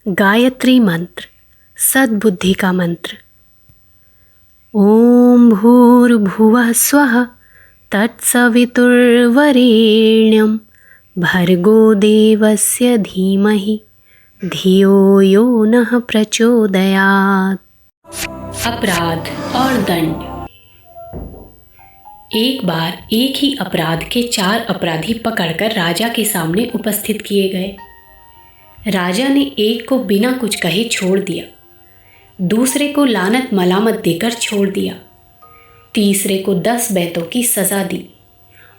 गायत्री मंत्र, सद्बुद्धि का मंत्र। ओम भूर्भुवः स्वः तत्सवितुर्वरेण्यं भर्गो देवस्य धीमहि धियो यो नः प्रचोदयात्। अपराध और दंड। एक बार एक ही अपराध के 4 अपराधी पकड़कर राजा के सामने उपस्थित किए गए। राजा ने एक को बिना कुछ कहे छोड़ दिया, दूसरे को लानत मलामत देकर छोड़ दिया, तीसरे को 10 बेंतों की सज़ा दी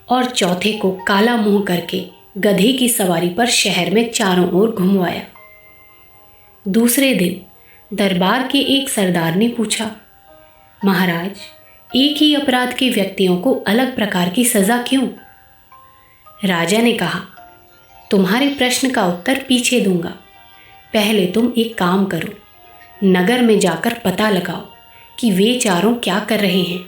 और चौथे को काला मुंह करके गधे की सवारी पर शहर में चारों ओर घुमवाया। दूसरे दिन दरबार के एक सरदार ने पूछा, महाराज, एक ही अपराध के व्यक्तियों को अलग प्रकार की सज़ा क्यों? राजा ने कहा, तुम्हारे प्रश्न का उत्तर पीछे दूंगा। पहले तुम एक काम करो, नगर में जाकर पता लगाओ कि वे चारों क्या कर रहे हैं।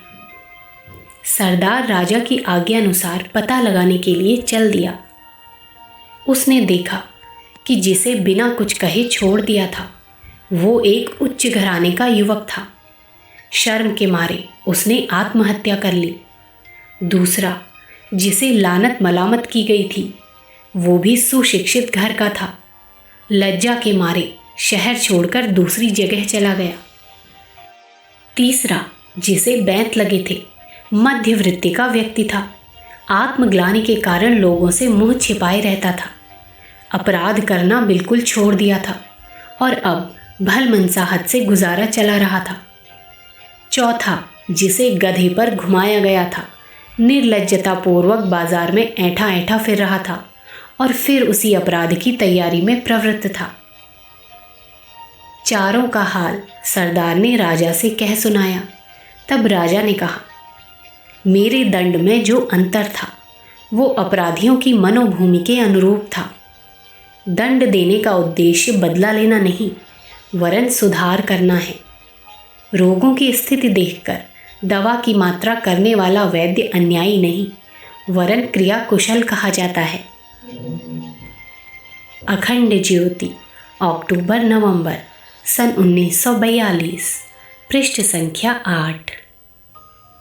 सरदार राजा की आज्ञा अनुसार पता लगाने के लिए चल दिया। उसने देखा कि जिसे बिना कुछ कहे छोड़ दिया था वो एक उच्च घराने का युवक था। शर्म के मारे उसने आत्महत्या कर ली। दूसरा, जिसे लानत मलामत की गई थी, वो भी सुशिक्षित घर का था। लज्जा के मारे शहर छोड़कर दूसरी जगह चला गया। तीसरा, जिसे बैंत लगे थे, मध्यवृत्ति का व्यक्ति था। आत्मग्लानि के कारण लोगों से मुंह छिपाए रहता था। अपराध करना बिल्कुल छोड़ दिया था और अब भलमनसाहत से गुजारा चला रहा था। चौथा, जिसे गधे पर घुमाया गया था, निर्लज्जतापूर्वक बाजार में ऐंठा ऐंठा फिर रहा था और फिर उसी अपराध की तैयारी में प्रवृत्त था। चारों का हाल सरदार ने राजा से कह सुनाया। तब राजा ने कहा, मेरे दंड में जो अंतर था वो अपराधियों की मनोभूमि के अनुरूप था। दंड देने का उद्देश्य बदला लेना नहीं, वरन सुधार करना है। रोगों की स्थिति देखकर दवा की मात्रा करने वाला वैद्य अन्यायी नहीं, वरन क्रिया कुशल कहा जाता है। अखंड ज्योति, अक्टूबर-नवंबर सन 1942, पृष्ठ संख्या 8।